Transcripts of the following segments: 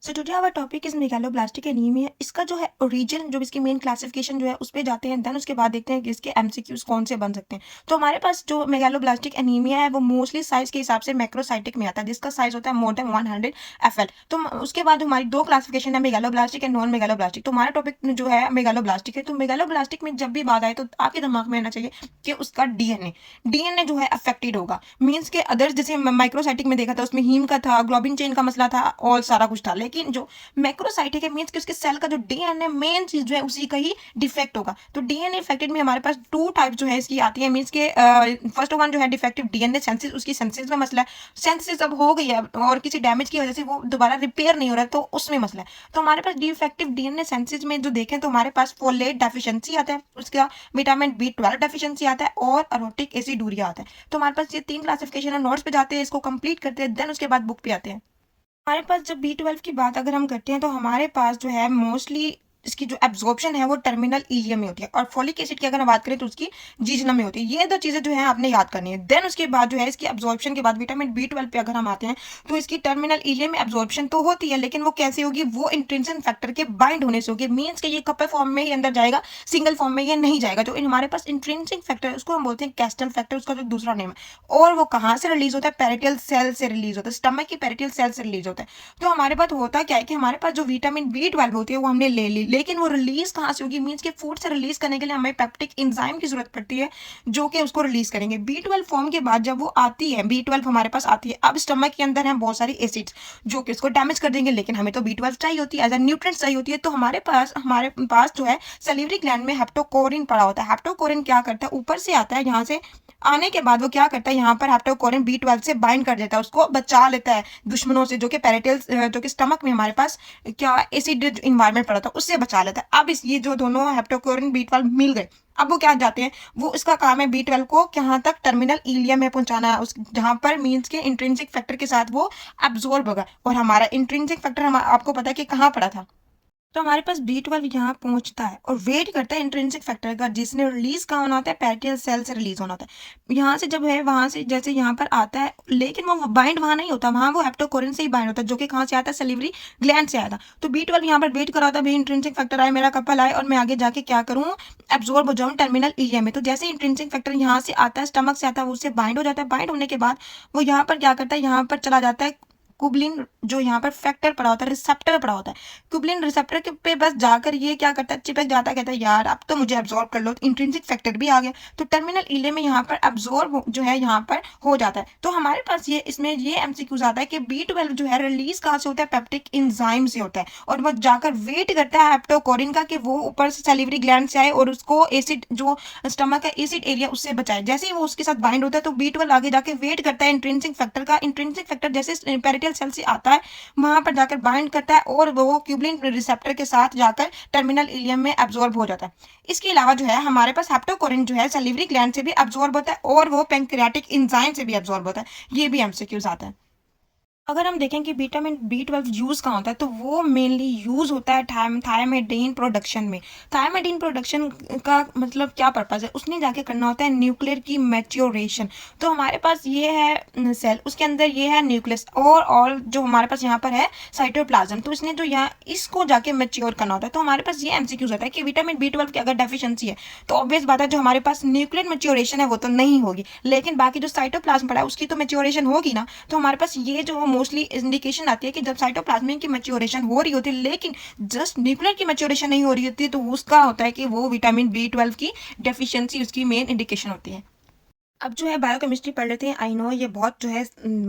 So today our topic is megaloblastic anaemia. इसका जो है ओरिजिन, जो इसकी मेन क्लासिफिकेशन जो है उस पे जाते हैं। देन उसके बाद देखते हैं कि इसके एमसीक्यूज कौन से बन सकते हैं। तो हमारे पास जो मेगालोब्लास्टिक एनीमिया है वो मोस्टली साइज के हिसाब से मैक्रोसाइटिक में आता है, जिसका साइज होता है मोर देन 100 FL। तो उसके बाद हमारी दो क्लासिफिकेशन है, मेगालोब्लास्टिक एंड नॉन मेगालोब्लास्टिक। तो हमारा टॉपिक जो है मेगालोब्लास्टिक है। तो मेगालोब्लास्टिक में जब भी बात आए तो आपके दिमाग में आना चाहिए कि उसका डीएनए जो है अफेक्टेड होगा। मीन्स के अदर्स जैसे माइक्रोसाइटिक में देखा था, उसमें हीम का था, ग्लोबिन चेन का मसला था और सारा कुछ था। लेकिन जो मैक्रोसाइटिक है मीन्स कि उसके सेल का जो डीएनए मेन चीज जो है उसी का ही डिफेक्ट होगा। तो डीएनए इफेक्टेड में हमारे पास टू टाइप जो है इसकी आती है। मीन्स के फर्स्ट वन जो है डिफेक्टिव डीएनए सेंसिस, उसकी सेंसिस में मसला है। सेंसिस अब हो गई है और किसी डैमेज की वजह से वो दोबारा रिपेयर नहीं हो रहा है, तो उसमें मसला है। तो हमारे पास डिफेक्टिव डीएनए सेंसिस में जो देखें तो हमारे पास फोलेट डेफिशिएंसी आता है, उसका विटामिन B12 डेफिशिएंसी आता है और अरोटिक एसिडूरिया आता है। तो हमारे पास ये तीन क्लासिफिकेशन है। नोट्स पे जाते हैं, इसको कंप्लीट करते हैं, देन उसके बाद बुक पे आते हैं। हमारे पास जब B12 की बात अगर हम करते हैं तो हमारे पास जो है मोस्टली इसकी जो एब्जॉर्प्शन है वो टर्मिनल इलियम में होती है, और फोलिक एसिड की अगर हम बात करें तो उसकी जीजनम में होती है। ये दो चीजें जो है आपने याद करनी है। देन उसके बाद जो है इसकी एब्जॉर्प्शन के बाद विटामिन B12 पे अगर हम आते हैं तो इसकी टर्मिनल इलियम में एब्जॉर्प्शन तो होती है, लेकिन वो कैसे होगी, वो इंट्रिंसिक फैक्टर के बाइंड होने से होगी। मीन्स के ये कपल फॉर्म में ही अंदर जाएगा, सिंगल फॉर्म में ये नहीं जाएगा। जो हमारे पास इंट्रिंसिक फैक्टर है उसको हम बोलते हैं कैस्टल फैक्टर, उसका जो दूसरा नेम है। और वो कहाँ से रिलीज होता है, पेरिटियल सेल से रिलीज होता है, स्टमक की पेरिटियल सेल से रिलीज होता है। तो हमारे पास होता क्या है कि हमारे पास जो विटामिन B12 होती है वो हमने ले ली, लेकिन वो रिलीज कहाँ से होगी, मीन्स के फूड से रिलीज करने के लिए हमें पेप्टिक एंजाइम की जरूरत पड़ती है जो कि उसको रिलीज करेंगे। B12 फॉर्म के बाद जब वो आती है, B12 हमारे पास आती है, अब स्टमक के अंदर है बहुत सारी एसिड्स जो कि उसको डैमेज कर देंगे, लेकिन हमें तो B12 चाहिए होती है, एज अ न्यूट्रिएंट चाहिए होती है। तो हमारे पास जो है सलीवरी ग्लैंड में हेप्टोकोरिन पड़ा होता है। हेप्टोकोरिन क्या करता है, ऊपर से आता है, यहाँ से आने के बाद वो क्या करता है, यहाँ पर हेप्टोकोरिन B12 से बाइंड कर देता है, उसको बचा लेता है दुश्मनों से, जो कि पेरिटियल, जो कि स्टमक में हमारे पास क्या एसिड इन्वायरमेंट पड़ा था उससे बचा लेता है। अब ये जो दोनों हेप्टोकोरिन B12 मिल गए, अब वो क्या जाते हैं, वो इसका काम है B12 को कहाँ तक, टर्मिनल इलियम में पहुंचाना है, उस जहाँ पर मीन्स के इंट्रिंसिक फैक्टर के साथ वो एब्जॉर्ब होगा। और हमारा इंट्रिंसिक फैक्टर आपको पता है कि कहाँ पड़ा था। तो हमारे पास B12 यहाँ पहुंचता है और वेट करता है इंट्रिंसिक फैक्टर का, जिसने रिलीज कहाँ होना होता है, पेरिटियल सेल से रिलीज होना होता है। यहाँ से जब है वहां से जैसे यहाँ पर आता है, लेकिन वो बाइंड वहां नहीं होता, वहां वो हेप्टोकोरिन से ही बाइंड होता है, जो कि कहाँ से आता है, सलीवरी ग्लैंड से आया था। तो B12 यहाँ पर वेट कर रहा था, भाई इंट्रिंसिक फैक्टर आए, मेरा कपल आए और मैं आगे जाके क्या करूँ, एब्जॉर्ब हो जाऊँ टर्मिनल एरिया में। तो जैसे इंट्रिंसिक फैक्टर यहाँ से आता है, स्टमक से आता है, वो उससे बाइंड हो जाता है। बाइंड होने के बाद वो यहाँ पर क्या करता है, यहाँ पर चला जाता है कुबलिन, जो यहाँ पर फैक्टर पड़ा होता है, रिसेप्टर पड़ा होता है। कुबलिन रिसेप्टर के पे बस जाकर ये क्या करता है, चिपक जाता है, कहता है यार अब तो मुझे एब्जॉर्ब कर लो। इंट्रिंसिक फैक्टर भी आ गया, तो टर्मिनल इले में यहाँ पर एब्जॉर्ब जो है यहाँ पर हो जाता है। तो हमारे पास ये इसमें ये एमसीक्यूज आता है कि B12 जो है रिलीज कहाँ से होता है, पेप्टिक एंजाइम से होता है, और वो जाकर वेट करता है हेप्टोकोरिन का कि वो ऊपर से सैलिवरी ग्लैंड से आए और उसको एसिड, जो स्टमक का एसिड एरिया, उससे बचाए। जैसे ही वो उसके साथ बाइंड होता है तो B12 आगे जाके वेट करता है इंट्रिंसिक फैक्टर का। इंट्रिंसिक फैक्टर जैसे पेरिटियल सेल से आता है वहां पर जाकर बाइंड करता है और वो क्यूबलिन रिसेप्टर के साथ जाकर टर्मिनल इलियम में एब्जॉर्ब हो जाता है। इसके अलावा जो है हमारे पास हेप्टोकोरिन जो है सलीवरी ग्लैंड से भी एब्जॉर्ब होता है और वो पैंक्रियाटिक एंजाइम से भी एब्जॉर्ब होता है। ये भी एमसीक्यूज आता है। अगर हम देखें कि विटामिन B12 यूज कहाँ होता है, तो वो मेनली यूज होता है थायमाइडिन प्रोडक्शन में। थायमाइडिन प्रोडक्शन का मतलब क्या पर्पज है, उसने जाके करना होता है न्यूक्लियर की मैच्योरेशन। तो हमारे पास ये है सेल, उसके अंदर ये है न्यूक्लियस और जो हमारे पास यहाँ पर है साइटोप्लाज्म। तो इसने जो यहाँ इसको जाके मैच्योर करना होता है। तो हमारे पास ये एमसीक्यूज होता है कि विटामिन B12 की अगर डेफिशिएंसी है तो ऑब्वियस बात है जो हमारे पास न्यूक्लियर मैच्योरेशन है वो तो नहीं होगी, लेकिन बाकी जो साइटोप्लाज्म पड़ा है उसकी तो मैच्योरेशन होगी ना। तो हमारे पास ये जो मोस्टली इंडिकेशन आती है कि जब साइटोप्लाज्म की मैच्योरेशन हो रही होती है लेकिन जस्ट न्यूक्लियर की मैच्योरेशन नहीं हो रही होती, तो उसका होता है कि वो विटामिन B12 की डेफिशिएंसी उसकी मेन इंडिकेशन होती है। अब जो है बायोकेमिस्ट्री पढ़ लेते हैं। आई नो ये बहुत जो है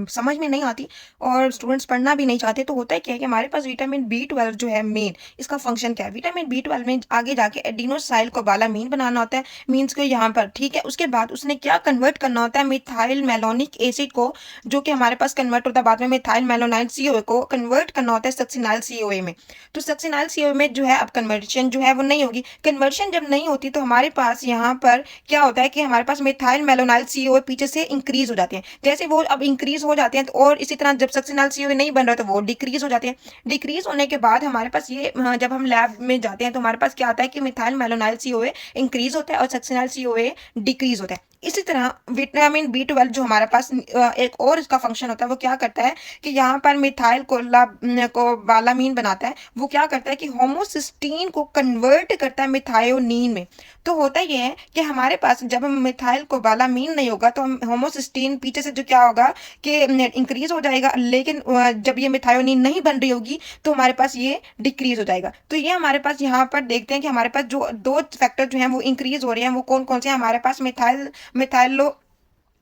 समझ में नहीं आती और स्टूडेंट्स पढ़ना भी नहीं चाहते। तो होता है क्या है कि हमारे पास विटामिन B12 जो है मेन, इसका फंक्शन क्या है, विटामिन B12 में आगे जाके एडिनोसाइल कोबालामीन बनाना होता है, मीन्स को यहाँ पर, ठीक है। उसके बाद उसने क्या कन्वर्ट करना होता है, मिथाइल मेलोनिक एसिड को, जो कि हमारे पास कन्वर्ट होता है बाद में मिथाइल मेलोनाइल CoA को कन्वर्ट करना होता है सक्सिनाइल CoA में। तो सक्सिनाइल CoA में जो है अब कन्वर्शन जो है वो नहीं होगी। कन्वर्शन जब नहीं होती तो हमारे पास यहाँ पर क्या होता है कि हमारे पास मिथाइल मेलोनाइल CoA पीछे से इंक्रीज हो जाते हैं। जैसे वो अब इंक्रीज हो जाते हैं तो, और इसी तरह जब सक्सिनाइल CoA नहीं बन रहा तो वो डिक्रीज हो जाते हैं। डिक्रीज होने के बाद हमारे पास ये जब हम लैब में जाते हैं तो हमारे पास क्या आता है कि मिथाइल मेलोनाइल CoA इंक्रीज होता है और सक्सिनाइल CoA डिक्रीज होता है। इसी तरह विटामिन बी 12 जो हमारे पास एक और इसका फंक्शन होता है, वो क्या करता है कि यहाँ पर मिथाइल कोबालामीन बनाता है। वो क्या करता है कि होमोसिस्टीन को कन्वर्ट करता है मिथायोनीन में। तो होता ये है कि हमारे पास जब मिथाइल कोबालामीन नहीं होगा तो होमोसिस्टीन पीछे से जो क्या होगा कि इंक्रीज हो जाएगा, लेकिन जब ये मिथायोनीन नहीं बन रही होगी तो हमारे पास ये डिक्रीज हो जाएगा। तो ये हमारे पास यहाँ पर देखते हैं कि हमारे पास जो दो फैक्टर जो हैं वो इंक्रीज हो रहे हैं, वो कौन कौन से हैं हमारे पास। मिथाइलो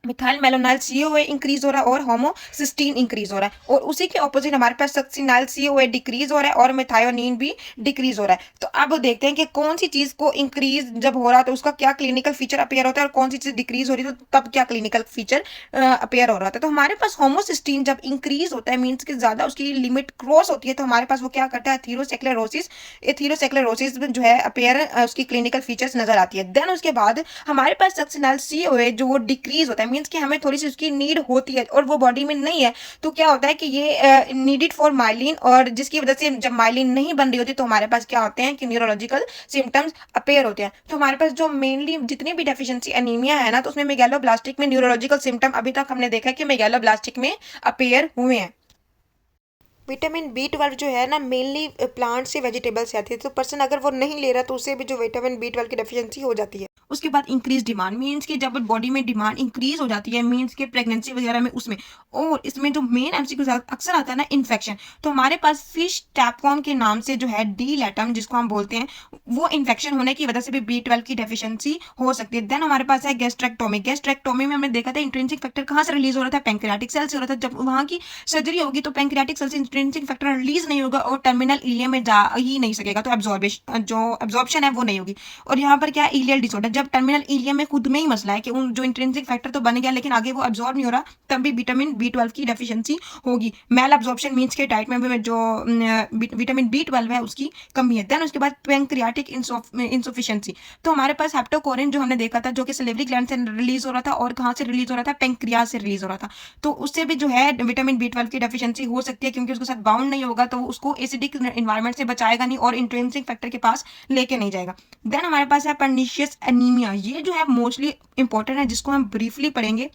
मिथाइल मेलोनाइल सीओए इंक्रीज हो रहा है और होमोसिस्टीन इंक्रीज हो रहा है। और उसी के ऑपोजिट हमारे पास सक्सिनाइल सीओए डिक्रीज हो रहा है और मेथायोनीन भी डिक्रीज हो रहा है। तो अब देखते हैं कि कौन सी चीज को इंक्रीज जब हो रहा है तो उसका क्या क्लिनिकल फीचर अपेयर होता है, और कौन सी चीज डिक्रीज हो रही है तो तब क्या क्लिनिकल फीचर अपेयर हो रहा था। तो हमारे पास होमोसिस्टीन जब इंक्रीज होता है, मीन्स कि ज्यादा उसकी लिमिट क्रॉस होती है, तो हमारे पास वो क्या करता है, एथीरोसेक्लेरोसिस जो है अपेयर उसकी क्लिनिकल फीचर्स नजर आती है। देन उसके बाद हमारे पास सक्सिनाइल सीओए जो वो डिक्रीज होता है, मीन्स कि हमें थोड़ी सी उसकी नीड होती है और वो बॉडी में नहीं है। तो क्या होता है कि ये नीडेड फॉर माइलिन, और जिसकी वजह से जब माइलिन नहीं बन रही होती तो हमारे पास क्या होते हैं कि न्यूरोलॉजिकल सिम्टम्स अपेयर होते हैं। तो हमारे पास जो मेनली जितनी भी डेफिशिएंसी एनीमिया है ना, तो उसमें मेगालोब्लास्टिक में न्यूरोलॉजिकल सिम्टम अभी तक हमने देखा है कि मेगालोब्लास्टिक में अपेयर हुए हैं। विटामिन बी 12 जो है ना मेनली प्लांट से वेजिटेबल से आती है। तो पर्सन अगर वो नहीं ले रहा तो उसे भी जो विटामिन बी 12 की डेफिशिएंसी हो जाती है। उसके बाद इंक्रीज डिमांड, मीन्स कि जब बॉडी में डिमांड इंक्रीज हो जाती है, मीन्स के प्रेगनेंसी वगैरह में उसमें। और इसमें जो मेन एमसीक्यू अक्सर आता है ना, इन्फेक्शन। तो हमारे पास फिश टैपवर्म के नाम से जो है डी लैटम जिसको हम बोलते हैं, वो इन्फेक्शन होने की वजह से भी बी 12 की डेफिशिएंसी हो सकती है। देन हमारे पास है गैस्ट्रेक्टोमी में हमने देखा था इंट्रिंसिक फैक्टर कहाँ से रिलीज हो रहा था, पैंक्रियाटिक सेल से हो रहा था। जब वहाँ की सर्जरी होगी तो पैंक्रियाटिक सेल से इंट्रिंसिक फैक्टर रिलीज नहीं होगा और टर्मिनल इलियम में जा ही नहीं सकेगा, तो एब्जॉर्प्शन है वो नहीं होगी। और यहाँ पर क्या है, इलियल डिसऑर्डर, जब टर्मिनल इलियम में खुद में ही मसला है कि उन जो इंट्रिंसिक फैक्टर तो बन गया लेकिन आगे वो एब्जॉर्ब नहीं हो रहा, तब भी विटामिन बी 12 की डेफिशिएंसी होगी। मेल एब्जॉर्प्शन मीन्स के डाइट में भी जो विटामिन बी 12 है उसकी कमी है। देन उसके बाद पैंक्रियाटिक इंसुफिशियंसी। तो हमारे पास हेप्टोकोरिन जो हमने देखा था जो कि सलेवरी ग्लैंड से रिलीज हो रहा था, और कहाँ से रिलीज हो रहा था, पैंक्रियाज से रिलीज हो रहा था। तो उससे भी जो है विटामिन बी 12 की डेफिशिएंसी हो सकती है, क्योंकि उसके साथ बाउंड नहीं होगा तो उसको एसिडिक इन्वायरमेंट से बचाएगा नहीं और इंट्रिंसिक फैक्टर के पास लेके नहीं जाएगा। देन हमारे पास है पर्निशियस एनीमिया। ये जो है मोस्टली इंपॉर्टेंट है, जिसको हम ब्रीफली पढ़ेंगे।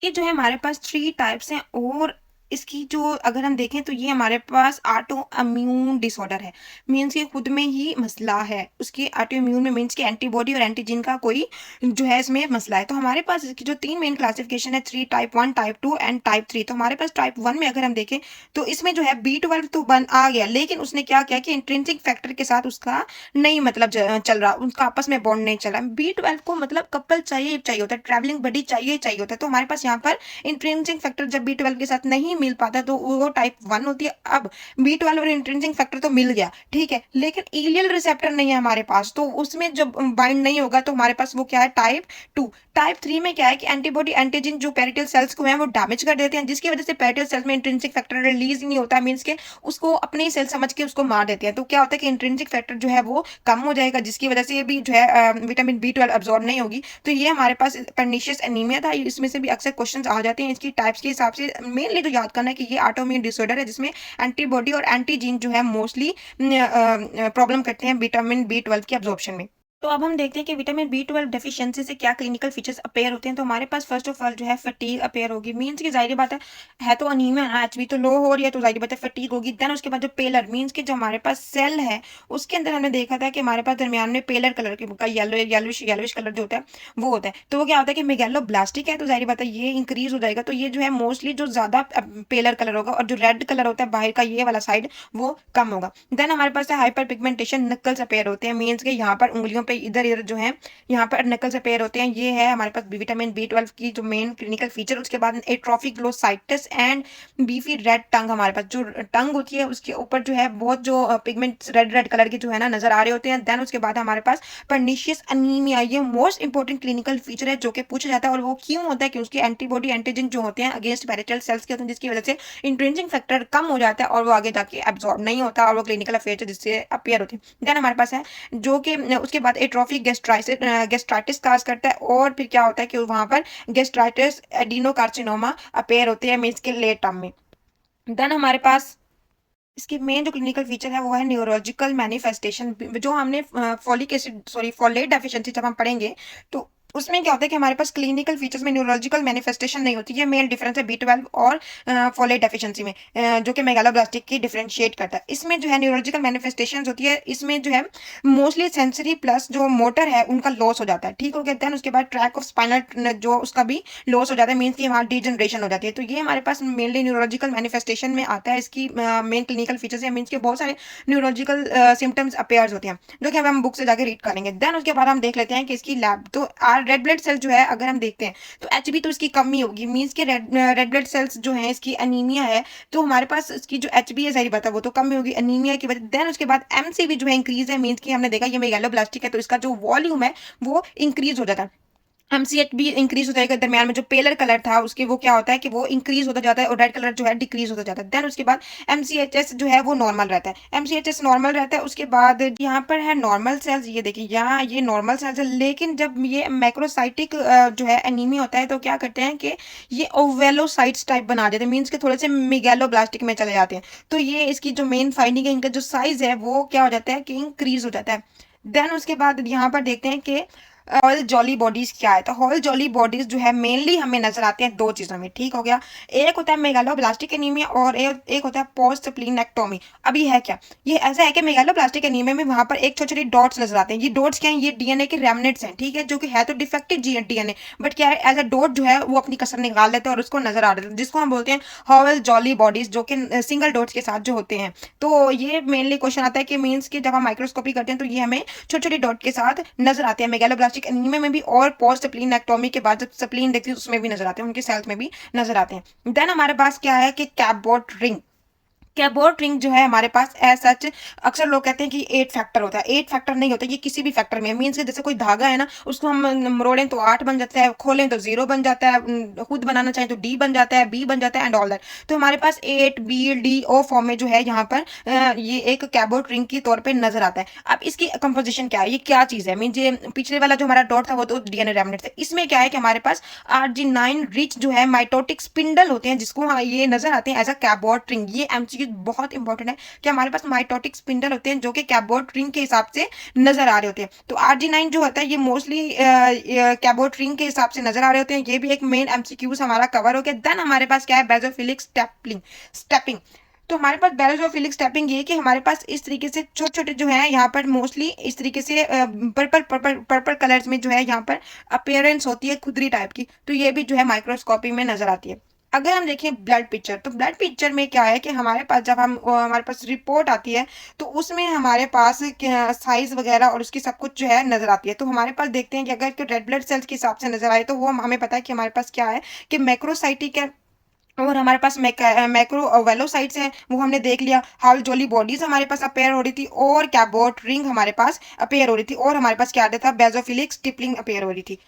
ये जो है हमारे पास 3 टाइप्स हैं, और इसकी जो अगर हम देखें तो ये हमारे पास ऑटो इम्यून डिसऑर्डर है, मीन्स के खुद में ही मसला है। उसकी ऑटो इम्यून में मीन्स के एंटीबॉडी और एंटीजन का कोई जो है इसमें मसला है। तो हमारे पास इसकी जो 3 मेन क्लासिफिकेशन है, 3 टाइप 1, टाइप 2 एंड टाइप 3। तो हमारे पास टाइप 1 में अगर हम देखें तो इसमें जो है बी 12 तो बन आ गया, लेकिन उसने क्या किया कि इंट्रिंसिक फैक्टर के साथ उसका नहीं मतलब चल रहा, उनका आपस में बॉन्ड नहीं चला। बी 12 को मतलब कपल चाहिए चाहिए होता है, ट्रैवलिंग बडी चाहिए चाहिए होता है। तो हमारे पास यहाँ पर इंट्रिंसिक फैक्टर जब बी 12 के साथ नहीं मिल पाता तो वो टाइप 1 होती है। अब बी 12 और इंट्रिंसिक फैक्टर तो मिल गया, ठीक है, लेकिन इलियल रिसेप्टर नहीं है हमारे पास, तो उसमें जब बाइंड नहीं होगा तो हमारे पास वो क्या है, टाइप 2। टाइप 3 में क्या है कि एंटीबॉडी एंटीजन जो पेरिटल सेल्स को है वो डैमेज कर देते हैं, जिसकी वजह से पेरिटल सेल्स में इंट्रिंसिक फैक्टर रिलीज नहीं होता, मीन्स के उसको अपने ही सेल समझ के उसको मार देते हैं। तो क्या होता है कि इंट्रिंसिक फैक्टर जो है वो कम हो जाएगा, जिसकी वजह से भी जो है विटामिन बी 12 अब्सॉर्ब नहीं होगी। तो ये हमारे पास पर्निशियस एनीमिया था। इसमें से भी अक्सर क्वेश्चन आ जाते हैं इसकी टाइप्स के हिसाब से। मेनली तो याद करना है कि ये ऑटोइम्यून डिसऑर्डर है जिसमें एंटीबॉडी और एंटीजीन जो है मोस्टली प्रॉब्लम करते हैं विटामिन बी 12 के अब्जॉर्प्शन में। तो अब हम देखते हैं कि विटामिन बी 12 डेफिशिएंसी से क्या क्लिनिकल फीचर्स अपेयर होते हैं। तो हमारे पास फर्स्ट ऑफ ऑल जो है फटीग अपेयर होगी, मीन्स की जाहिर बात है तो अनीमिया है, एचबी तो लो हो रही है तो जाहिर बात है फटीग होगी। देन उसके बाद जो पेलर, मीन्स के जो हमारे पास सेल है उसके अंदर हमने देखा था कि हमारे पास दरमियान में पेलर कलर का येलोइश कलर जो होता है वो होता है। तो वो क्या होता है कि मेगैलोब्लास्टिक है, तो जाहिर बात है ये इंक्रीज हो जाएगा। तो ये जो है मोस्टली जो ज्यादा पेलर कलर होगा, और जो रेड कलर होता है बाहर का ये वाला साइड वो कम होगा। देन हमारे पास है हाइपर पिगमेंटेशन, नक्कल्स अपेयर होते हैं, मीन्स के यहाँ पर उंगलियों पे इधर इधर जो है यहाँ पर नकल से पेयर होते हैं। ये है हमारे पास विटामिन बी 12 की जो मेन क्लिनिकल फीचर। उसके बाद atrophic glossitis and beefy red tongue, हमारे पास जो टंग होती है उसके ऊपर जो है बहुत जो पिगमेंट रेड रेड कलर के जो है ना नजर आ रहे होते हैं। देन उसके बाद हमारे पास पर्निशियस अनीमिया, ये मोस्ट इंपॉर्टेंट क्लिनिकल फीचर है जो कि पूछा जाता है, और वो क्यों होता है कि उसके एंटीबॉडी एंटीजन जो होते हैं अगेंस्ट पेरिटल सेल्स के होते हैं, जिसकी वजह से इंट्रिंसिक फैक्टर कम हो जाता है और वो आगे जाके एब्जॉर्ब नहीं होता और वो क्लिनिकल अफेयर जिससे अपियर होते हैं। देन हमारे पास है जो कि उसके बाद एट्रोफिक गेस्ट्राइटिस काज करता है, और फिर क्या होता है कि वहां पर गेस्ट्राइटिस एडिनोकार्सिनोमा अपेयर होते हैं मीन्स के लेट टर्म में। देन हमारे पास इसकी मेन जो क्लिनिकल फीचर है वो है न्यूरोलॉजिकल मैनिफेस्टेशन। जो हमने folic acid sorry folate deficiency जब हम पढ़ेंगे तो उसमें क्या होता है कि हमारे पास क्लिनिकल फीचर्स में न्यूरोलॉजिकल मैनिफेस्टेशन नहीं होती है। मेन डिफरेंस है B12 और फोलेट डेफिशिएंसी में, जो कि मेगालोब्लास्टिक की डिफरेंशिएट करता है। इसमें जो है न्यूरोलॉजिकल मैनिफेस्टेशन होती है, इसमें जो है मोस्टली सेंसरी प्लस जो मोटर है उनका लॉस हो जाता है, ठीक हो गया। देन उसके बाद ट्रैक ऑफ स्पाइनल जो उसका भी लॉस हो जाता है, मीन्स की वहाँ डिजनरेशन हो जाती है। तो ये हमारे पास मेनली न्यूरोलॉजिकल मैनिफेस्टेशन में आता है। इसकी मेन क्लिनिकल फीचर्स है, मीन्स के बहुत सारे न्यूरोलॉजिकल सिम्टम्स अपेयर्स होते हैं, जो कि हम बुक से जाके रीड करेंगे। देन उसके बाद हम देख लेते हैं कि इसकी लैब तो रेड ब्लड सेल जो है अगर हम देखते हैं तो एचबी तो इसकी कमी होगी, मीन्स के रेड ब्लड सेल्स जो है इसकी अनीमिया है, तो हमारे पास इसकी जो एचबी है सारी बता वो तो कमी होगी अनीमिया की वजह। देन उसके बाद एमसीवी जो है इंक्रीज है, मीन्स की हमने देखा ये मेगालोब्लास्टिक है तो इसका जो वॉल्यूम है वो इंक्रीज हो जाता है। एमसीएच भी इंक्रीज हो जाएगा, दरमियान में जो पेलर कलर था उसके वो क्या होता है कि वो इंक्रीज होता जाता है और रेड कलर जो है डिक्रीज होता जाता है। देन उसके बाद एमसीएचएस जो है वो नॉर्मल रहता है, एमसीएचएस नॉर्मल रहता है। उसके बाद यहाँ पर है नॉर्मल सेल्स, ये देखिए यहाँ ये नॉर्मल सेल्स है, लेकिन जब ये मैक्रोसाइटिक जो है एनीमिया होता है तो क्या करते हैं कि ये ओवेलोसाइट्स टाइप बना देते हैं, मीन्स के थोड़े से मेगालोब्लास्टिक में चले जाते हैं। तो ये इसकी जो मेन फाइंडिंग है, इनका जो साइज है वो क्या हो जाता है कि इंक्रीज हो जाता है। देन उसके बाद यहाँ पर देखते हैं कि हॉल जॉली बॉडीज क्या है। तो हॉल जॉली बॉडीज जो है मेनली हमें नजर आते हैं दो चीजों में, ठीक हो गया। एक होता है मेगालोब्लास्टिक एनीमिया और एक होता है पोस्ट स्प्लीनेक्टोमी। अभी है क्या, ये ऐसा है कि मेगालोब्लास्टिक एनीमिया में वहां पर एक छोटे छोटे डॉट्स नजर आते हैं। ये डॉट्स क्या है, ये डीएनए के रेमनेट्स हैं, ठीक है, जो कि है तो डिफेक्टिव डीएनए, बट क्या है एज अ डॉट जो है वो अपनी कसर निकाल लेते हैं और उसको नजर आ देते हैं, जिसको हम बोलते हैं हॉल जॉली बॉडीज, जो कि सिंगल डॉट्स के साथ जो होते हैं। तो ये मेनली क्वेश्चन आता है कि मीन्स की जब हम माइक्रोस्कोपी करते हैं तो ये हमें छोटे छोटे डॉट के साथ नजर आते हैं मेगालोब्लास्टिक एनीमिया में भी, और पोस्ट स्प्लीनेक्टोमी के बाद जब स्प्लीन देखती है उसमें भी नजर आते हैं, उनके सेल्स में भी नजर आते हैं। देन हमारे पास क्या है कि कैपबोट रिंग। कैबोट रिंग जो है हमारे पास एज सच, अक्सर लोग कहते हैं कि 8 फैक्टर होता है, 8 फैक्टर नहीं होता, ये किसी भी फैक्टर में मीन्स जैसे कोई धागा है ना, उसको हम मरोड़ें तो 8 बन जाता है, खोलें तो 0 बन जाता है, खुद बनाना चाहें तो D बन जाता है, B बन जाता है एंड ऑल दैट। तो हमारे पास 8 B D O फॉर्म में जो है यहाँ पर ये एक कैबोट रिंग के तौर पर नजर आता है। अब इसकी कंपोजिशन क्या है, ये क्या चीज है, मीन्स ये पिछले वाला जो हमारा डॉट था वो तो डीएनए रेमनेट था, इसमें क्या है कि हमारे पास Rg9 रिच जो है माइटोटिक स्पिंडल होते हैं, जिसको ये नजर आते हैं एज अ कैबोट रिंग। ये एमसीक्यू बहुत इंपॉर्टेंट है कि हमारे पास माइटोटिक स्पिंडल होते हैं जो कि कैबोट रिंग के हिसाब से नजर आ रहे होते हैं। तो Rg9 जो होता है ये मोस्टली कैबोट रिंग के हिसाब से नजर आ रहे होते हैं। ये भी एक मेन एमसीक्यूज हमारा कवर हो गया। देन हमारे पास क्या है, बेजोफिलिक स्टेपिंग। तो हमारे पास बेजोफिलिक स्टेपिंग ये कि हमारे पास इस तरीके से छोटे छोटे जो है यहाँ पर मोस्टली इस तरीके से पर्पल पर्पल पर्पल कलर्स में जो है यहाँ पर अपेयरेंस होती है खुदरी टाइप की, तो ये भी जो है माइक्रोस्कोपी में नजर आती है। अगर हम देखें ब्लड पिक्चर, तो ब्लड पिक्चर में क्या है कि हमारे पास जब हमारे पास रिपोर्ट आती है तो उसमें हमारे पास साइज वगैरह और उसकी सब कुछ जो है नजर आती है। तो हमारे पास देखते हैं कि अगर रेड ब्लड सेल्स के हिसाब से नजर आए तो वो हमें पता है कि हमारे पास क्या है कि मैक्रोसाइटिक है, और हमारे पास मैक्रो वेलोसाइट्स हैं, वो हमने देख लिया। हाल जोली बॉडीज हमारे पास अपेयर हो रही थी और कैबोट रिंग हमारे पास अपेयर हो रही थी, और हमारे पास क्या आता था, बेजोफिलिक स्टिपलिंग अपेयर हो रही थी।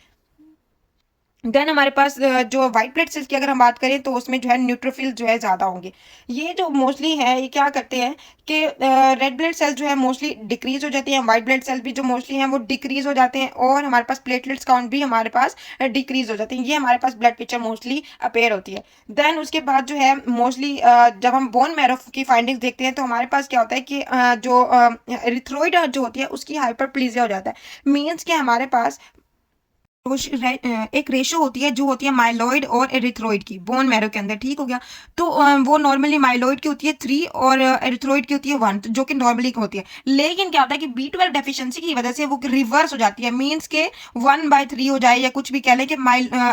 देन हमारे पास जो व्हाइट ब्लड सेल्स की अगर हम बात करें तो उसमें जो है न्यूट्रोफिल जो है ज़्यादा होंगे। ये जो मोस्टली है ये क्या करते हैं कि रेड ब्लड सेल्स जो है मोस्टली डिक्रीज हो जाती हैं, व्हाइट ब्लड सेल्स भी जो मोस्टली हैं वो डिक्रीज हो जाते हैं, और हमारे पास प्लेटलेट्स काउंट भी हमारे पास डिक्रीज हो जाते हैं। ये हमारे पास ब्लड पिक्चर मोस्टली अपेयर होती है। देन उसके बाद जो है मोस्टली जब हम बोन मैरो की फाइंडिंग्स देखते हैं तो हमारे पास क्या होता है कि जो एरिथ्रोइड जो होती है उसकी हाइपरप्लेजिया हो जाता है, मीन्स कि हमारे पास एक रेशो होती है जो होती है माइलॉइड और एरिथ्रोइड की बोन मैरो के अंदर, ठीक हो गया। तो वो नॉर्मली माइलॉइड की होती है 3 और एरिथ्रोइड की होती है 1, जो कि नॉर्मली होती है। लेकिन क्या होता है कि B12 डेफिशिएंसी की वजह से वो रिवर्स हो जाती है, मीन्स के 1/3 हो जाए या कुछ भी कह लें कि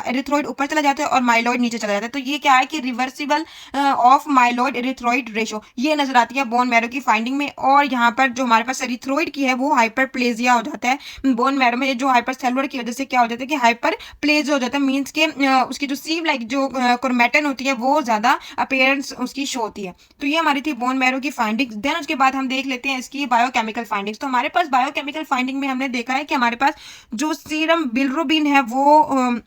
एरिथ्रोइड ऊपर चला जाता है और माइलॉइड नीचे चला जाता है। तो ये क्या है कि reversible of myeloid erythroid ratio ये नजर आती है बोन मैरो की फाइंडिंग में। और यहाँ पर जो हमारे पास एरिथ्रोइड की है वो हाइपरप्लेजिया हो जाता है बोन मैरो में, जो हाइपर सेलुलर की वजह से क्या हो जाता है कि हाइपर प्लेज हो जाता है, मीन्स के उसकी जो सीव लाइक जो क्रोमेटिन होती है वो ज्यादा अपीयरेंस उसकी शो होती है। तो ये हमारी थी बोन मैरो की फाइंडिंग्स। देन उसके बाद हम देख लेते हैं इसकी बायोकेमिकल फाइंडिंग्स। तो हमारे पास बायोकेमिकल फाइंडिंग में हमने देखा है कि हमारे पास जो सीरम बिलिरुबिन है वो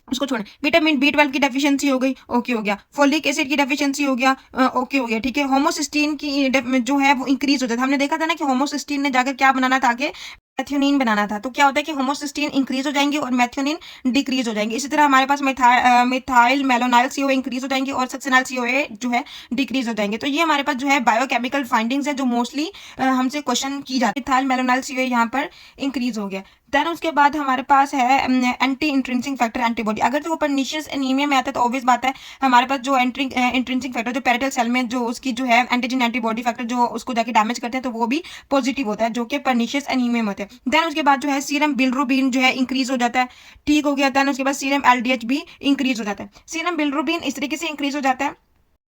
उसको छोड़ें, विटामिन B12 की डेफिशिएंसी हो गई, ओके हो गया। फोलिक एसिड की डेफिशिएंसी हो गया, ओके हो गया, ठीक है। होमोसिस्टीन की जो है वो इंक्रीज हो जाता है। हमने देखा था ना कि होमोसिस्टीन ने जाकर क्या बनाना था, आगे मैथ्योनिन बनाना था। तो क्या होता है कि होमोसिस्टीन इंक्रीज हो जाएंगे और मैथ्योनिन डिक्रीज हो जाएंगे। इसी तरह हमारे पास मिथाइल मेलोनाइल CoA इंक्रीज हो जाएंगे और सक्सेनाइल CoA जो है डिक्रीज हो जाएंगे। तो ये हमारे पास जो है बायोकेमिकल फाइंडिंग्स है जो मोस्टली हमसे क्वेश्चन की जाती है। मिथाइल मेलोनाइल CoA यहाँ पर इंक्रीज हो गया। देन उसके बाद हमारे पास है एंटी इंट्रिंसिक फैक्टर एंटीबॉडी। अगर तो वो परनीशियस एनीमिया में आता है तो ऑब्वियस बात है हमारे पास जो इंट्रिंसिक फैक्टर जो पेरिटल सेल में जो उसकी जो है एंटीजन एंटीबॉडी फैक्टर जो उसको जाके डैमेज करते हैं तो वो भी पॉजिटिव होता है, जो कि परनीशियस एनीमिया में होते हैं। देन उसके बाद जो है सीरम बिलिरुबिन जो है इंक्रीज हो जाता है, ठीक हो गया। देन उसके बाद सीरम एलडीएच भी इंक्रीज हो जाता है। सीरम बिलिरुबिन इस तरीके से इंक्रीज हो जाता है।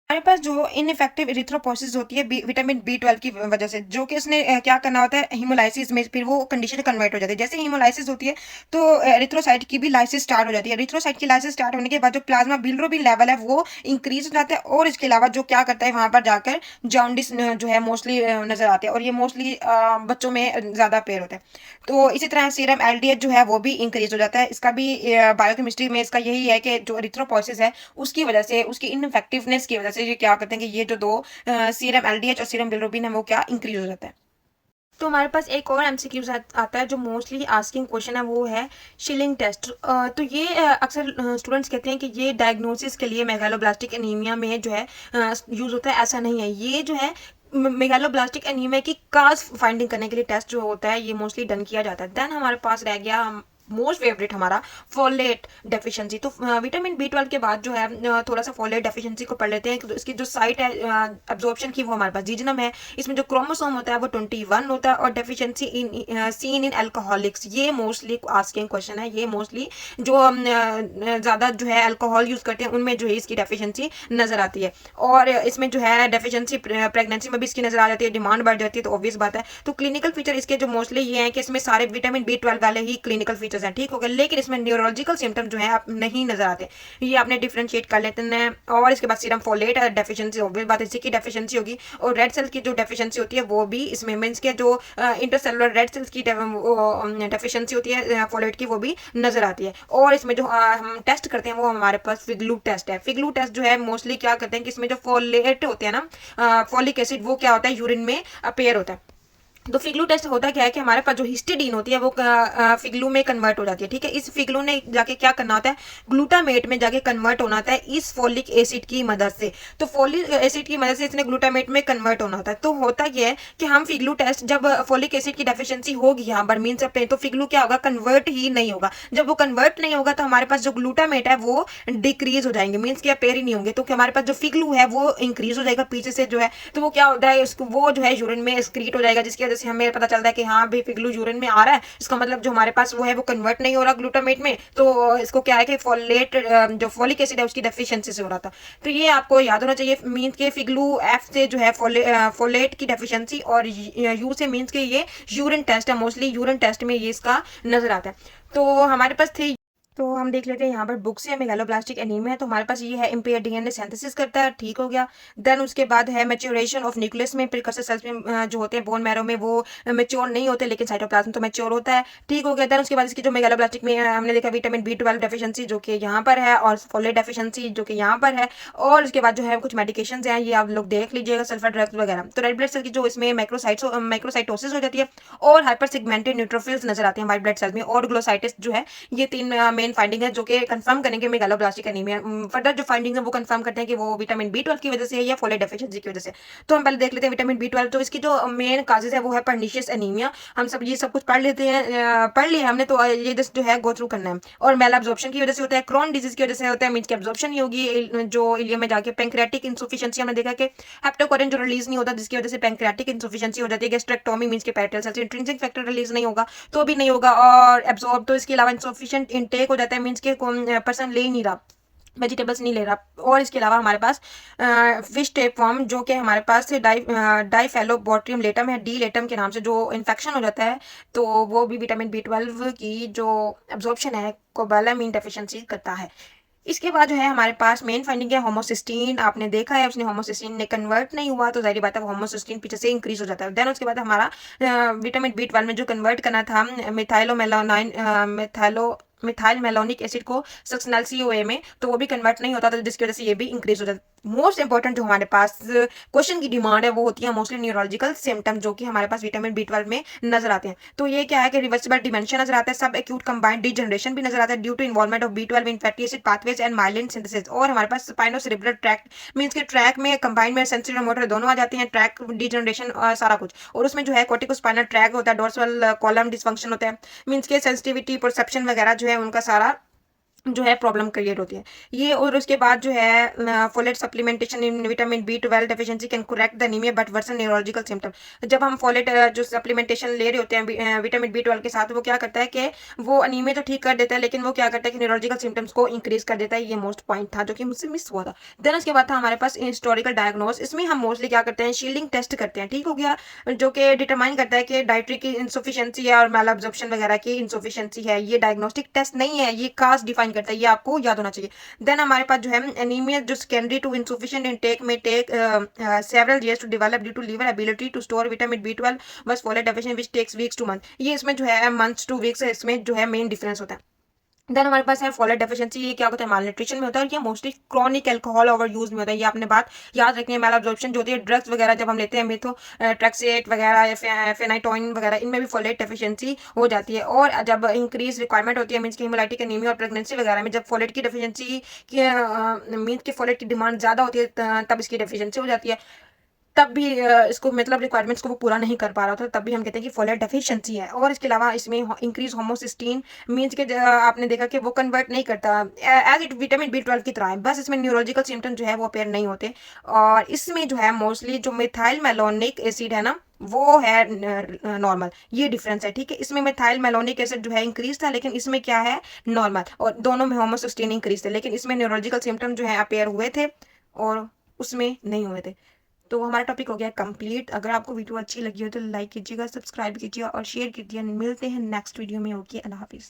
हमारे पास जो इनइफेक्टिव इरिथ्रोपोसिस होती है विटामिन B12 की वजह से, जो कि उसने क्या करना होता है हीमोलाइसिस में, फिर वो कंडीशन कन्वर्ट हो जाती है। जैसे हीमोलाइसिस होती है तो एरिथ्रोसाइट की भी लाइसिस स्टार्ट हो जाती है। एरिथ्रोसाइट की लाइसिस स्टार्ट होने के बाद जो प्लाज्मा बिलिरुबिन लेवल है वो इंक्रीज हो जाता है, और इसके अलावा जो क्या करता है वहां पर जाकर जॉन्डिस जो है मोस्टली नजर आते हैं, और ये मोस्टली बच्चों में ज्यादा अपेयर होता है। तो इसी तरह सीरम एलडीएच जो है वो भी इंक्रीज हो जाता है। इसका भी बायोकेमिस्ट्री में इसका यही है कि जो एरिथ्रोपोसिस है उसकी वजह से, उसकी इनइफेक्टिवनेस की वजह से ये क्या करते हैं कि ये जो दो सीरम एलडीएच और सीरम बिलिरुबिन है वो क्या इंक्रीज हो जाता है। तो हमारे पास एक और एमसीक्यूज आता है जो मोस्टली आस्किंग क्वेश्चन है, वो है शिलिंग टेस्ट। तो ये अक्सर स्टूडेंट्स कहते हैं कि ये डायग्नोसिस के लिए मेगालोब्लास्टिक एनीमिया में जो है यूज होता है। ऐसा नहीं है। ये जो है मेगालोब्लास्टिक एनीमिया की काज फाइंडिंग करने के लिए टेस्ट जो होता है ये मोस्टली डन किया जाता है। देन हमारे पास रह गया मोस्ट फेवरेट हमारा फोलेट डेफिशिएंसी। तो विटामिन B12 के बाद जो है थोड़ा सा फोलेट डेफिशिएंसी को पढ़ लेते हैं। तो इसकी जो साइट है एब्जॉर्प्शन की वो हमारे पास जीजनम है। इसमें जो क्रोमोसोम होता है वो 21 होता है, और डेफिशिएंसी सीन इन अल्कोहलिक्स, ये मोस्टली आस्किंग क्वेश्चन है। ये मोस्टली जो ज़्यादा जो है अल्कोहल यूज़ करते हैं उनमें जो है इसकी डेफिशिएंसी नज़र आती है, और इसमें जो है डेफिशिएंसी प्रेगनेंसी में भी इसकी नज़र आ जाती है, डिमांड बढ़ जाती है, तो ऑब्वियस बात है। तो क्लिनिकल फीचर इसके जो मोस्टली ये हैं कि इसमें सारे विटामिन B12 वाले ही क्लिनिकल फीचर्स हैं, ठीक हो गया। लेकिन इसमें न्यूरोलॉजिकल सिम्टम जो है आप नहीं नजर आते, ये आपने डिफरेंशिएट कर लेते हैं। और इसके बाद सीरम फोलेट डेफिशिएंसी, ऑब्वियस बात इसी की डेफिशिएंसी होगी। और रेड सेल की जो डेफिशिएंसी होती है वो भी इसमें मींस के जो इंटरसेलुलर रेड सेल्स की डेफिशिएंसी होती है फोलेट की, वो भी नजर आती है। और इसमें जो हम टेस्ट करते हैं वो हमारे पास फिगलू टेस्ट है। फिगलू टेस्ट जो है मोस्टली क्या करते हैं कि इसमें जो फोलेट होते हैं ना, फोलिक एसिड, वो क्या होता है यूरिन में अपेयर होता है। तो फिगलू टेस्ट होता क्या है कि हमारे पास जो हिस्टिडीन होती है वो फिगलू में कन्वर्ट हो जाती है, ठीक है। इस फिगलू ने जाके क्या करना होता है, ग्लूटामेट में जाके कन्वर्ट होना होता है इस फोलिक एसिड की मदद से। तो फोलिक एसिड की मदद से इसने ग्लूटामेट में कन्वर्ट होना होता है। तो होता यह है कि हम फिगलू टेस्ट जब फोलिक एसिड की डेफिशिएंसी होगी यहाँ पर मीन सकते हैं, तो फिगलू क्या होगा, कन्वर्ट ही नहीं होगा। जब वो कन्वर्ट नहीं होगा तो हमारे पास जो ग्लूटामेट है वो डिक्रीज हो जाएंगे, मीन्स के पेयर ही नहीं होंगे। तो हमारे पास जो फिगलू है वो इंक्रीज हो जाएगा पीछे से जो है, तो वो क्या होता है उसको वो जो है यूरिन में एक्सक्रीट हो जाएगा, जिसकी वजह से हमें पता चलता है कि हाँ भाई फिगलू यूरिन में आ रहा है। इसका मतलब जो हमारे पास वो है वो कन्वर्ट नहीं हो रहा ग्लूटामेट में, तो इसको क्या है कि फोलेट जो फोलिक एसिड है उसकी डेफिशिएंसी से हो रहा था। तो ये आपको याद होना चाहिए। मीन्स के फिगलू एफ से जो है फोलेट की डेफिशिएंसी, और यू से मीन्स के ये यूरिन टेस्ट है, मोस्टली यूरिन टेस्ट में ये इसका नजर आता है। तो हमारे पास थे, तो हम देख लेते हैं यहाँ पर बुक से मेगालोब्लास्टिक एनीमिया है। तो हमारे पास ये है इम्पेयर डीएनए सिंथेसिस करता है, ठीक हो गया। देन उसके बाद है मैच्योरेशन ऑफ न्यूक्लियस में, प्रिकर्सर सेल्स में जो होते हैं बोन मैरो में वो मैच्योर नहीं होते, लेकिन साइटोप्लाज्म तो मैच्योर होता है, ठीक हो गया। देन उसके बाद इसकी जो मेगालोब्लास्टिक में हमने देखा विटामिन B12 डेफिशिएंसी जो कि यहाँ पर है, और फोलेट डेफिशिएंसी जो कि यहाँ पर है। और उसके बाद जो है कुछ मेडिकेशंस हैं, ये आप लोग देख लीजिएगा, सल्फर ड्रग्स वगैरह। तो रेड ब्लड सेल की जो इसमें माइक्रोसाइटोसिस हो जाती है, और हाइपर सेगमेंटेड न्यूट्रोफिल्स नजर आते हैं व्हाइट ब्लड सेल में, और ग्लोसाइटिस जो है। ये 3 मेन फाइंडिंग है जो कि कंफर्म करेंगे मेगालोब्लास्टिक एनीमिया। फर्दर जो फाइंडिंग है वो कंफर्म करते हैं कि वो विटामिन B12 की वजह से है या फोलेट डेफिशिएंसी की वजह से। तो हम पहले देख लेते हैं विटामिन B12। तो इसकी जो मेन काजेज है वो है परनीशियस एनीमिया। हम सब ये सब कुछ पढ़ लेते हैं, पढ़ लिया हमने, तो ये जस्ट जो है गो थ्रू करना है। और मेल एब्जॉर्प्शन की वजह से होता है, क्रॉन डिजीज की वजह से होता है, मींस की एब्जॉर्प्शन नहीं होगी जो इलियम में जाके। पैंक्रियाटिक इंसफिशिएंसी हमने देखा कि हेप्टोकोरिन जो रिलीज नहीं होता, जिसकी वजह से पैंक्रियाटिक इंसफिशिएंसी हो जाती है। गैस्ट्रेक्टोमी मींस के parietal cells intrinsic factor release नहीं होगा तो भी नहीं होगा, और एब्जॉर्ब तो इसके अलावा इंसफिशिएंट इनटेक हो जाता है, मींस के पर्सन ले नहीं रहा, वेजिटेबल्स नहीं ले रहा। और इसके अलावा हमारे पास फिश टेप फॉर्म जो कि हमारे पास डाइफेलोबोट्रियम लेटम है, डी लेटम के नाम से, जो इन्फेक्शन हो जाता है, तो वो भी विटामिन B12 की जो एब्जॉर्प्शन है कोबालामिन डेफिशिएंसी करता है। इसके बाद जो है हमारे पास मेन फाइंडिंग है होमोसिस्टीन। आपने देखा है उसने होमोसिस्टीन ने कन्वर्ट नहीं हुआ, तो जाहिर बात है होमोसिस्टीन पीछे से इंक्रीज हो जाता है। देन उसके बाद हमारा विटामिन B12 में जो कन्वर्ट करना था मिथाइल मेलोनिक एसिड को सक्सनल CoA में, तो वो भी कन्वर्ट नहीं होता था, जिसकी वजह से ये भी इंक्रीज हो जाता मोस्ट इंपॉर्टेंट जो हमारे पास क्वेश्चन की डिमांड है वो होती है मोस्टली न्यूरोलॉजिकल सिम्टम जो कि हमारे पास विटामिन B12 में नजर आते हैं। तो ये क्या है कि रिवर्सिबल डिमेंशिया नजर आता है, सब एक्यूट कंबाइंड डिजनरेशन भी नजर आता है due to involvement of B12 in fatty acid pathways and myelin synthesis. और हमारे पास स्पाइनोसेरेब्रल ट्रैक्ट मींस के ट्रैक में कंबाइंड में सेंसरी मोटर दोनों आ जाते हैं, ट्रैक डिजनरेशन सारा कुछ। और उसमें जो है कोर्टिकोस्पाइनल ट्रैक होता है, डोर्सल कॉलम डिसफंक्शन होता है, मींस के सेंसिटिविटी परसेप्शन वगैरह जो है उनका सारा जो है प्रॉब्लम क्रिएट होती है ये। और उसके बाद जो है folate supplementation in vitamin B12 deficiency can correct the anaemia but worsen neurological symptom. जब हम फोलेट जो सप्लीमेंटेशन ले रहे होते हैं विटामिन B12 के साथ, वो क्या करता है कि वो अनीमिया तो ठीक कर देता है, लेकिन वो क्या करता है कि न्यूरोलॉजिकल सिम्टम्स को इंक्रीज कर देता है। ये मोस्ट पॉइंट था जो कि मुझसे मिस हुआ था। देन उसके बाद था हमारे पास हिस्टोरिकल डायग्नोस। इसमें हम मोस्टली क्या करते हैं, शील्डिंग टेस्ट करते हैं, ठीक हो गया, जो कि डिटरमाइन करता है कि डाइटरी की इंसफिशियंसी है और मैल अब्जॉर्प्शन वगैरह की इंसफिशियंसी है। ये डायग्नोस्टिक टेस्ट नहीं है, ये कास्ट डिफाइन करता है, ये आपको याद होना चाहिए। देन हमारे पास जो है एनीमिया जो सेकेंडरी टू इंसफिशिएंट इनटेक में take several years to develop due to liver ability to store vitamin B12 बस folate deficiency which takes weeks to month. ये इसमें जो है मंथ्स टू वीक्स इसमें जो है मेन डिफरेंस होता है। देन हमारे पास है फोलेट डेफिशिएंसी। ये क्या होता है, माल न्यूट्रिशन में होता है और ये mostly chronic alcohol over use में होता है। ये आपने बात याद रखनी है। मैल अब्जॉर्प्शन जो होती है ड्रग्स वगैरह जब हम लेते हैं, मेथो ट्रेक्सेट वगैरह या फेनाइटोइन वगैरह, इनमें भी फोलेट डेफिशिएंसी हो जाती है। और जब इंक्रीज रिक्वायरमेंट होती है मीन्स की हिमोलाइटिक एनीमिया और प्रेगनेंसी वगैरह में, जब फोलेट की डेफिशिएंसी की मीन्स की फोलेट की डिमांड ज्यादा होती है तब इसकी डेफिशिएंसी हो जाती है। तब भी इसको मतलब रिक्वायरमेंट्स को वो पूरा नहीं कर पा रहा था, तब भी हम कहते हैं कि फोलेट डेफिशिएंसी है। और इसके अलावा इसमें इंक्रीज होमोसिस्टीन मीन्स के आपने देखा कि वो कन्वर्ट नहीं करता एज इट विटामिन B12 की तरह है, बस इसमें न्यूरोलॉजिकल सिम्टम जो है वो अपेयर नहीं होते। और इसमें जो है मोस्टली जो मिथाइल मेलोनिक एसिड है ना वो है नॉर्मल, ये डिफरेंस है, ठीक है। इसमें मिथाइल मेलोनिक एसिड जो है इंक्रीज था, लेकिन इसमें क्या है, नॉर्मल। और दोनों में होमोसिस्टीन इंक्रीज थे, लेकिन इसमें न्यूरोलॉजिकल सिम्टम जो है अपेयर हुए थे और उसमें नहीं हुए थे। तो हमारा टॉपिक हो गया कंप्लीट। अगर आपको वीडियो अच्छी लगी हो तो लाइक कीजिएगा, सब्सक्राइब कीजिएगा और शेयर कीजिए। मिलते हैं नेक्स्ट वीडियो में। ओके, अल्लाह हाफिज़।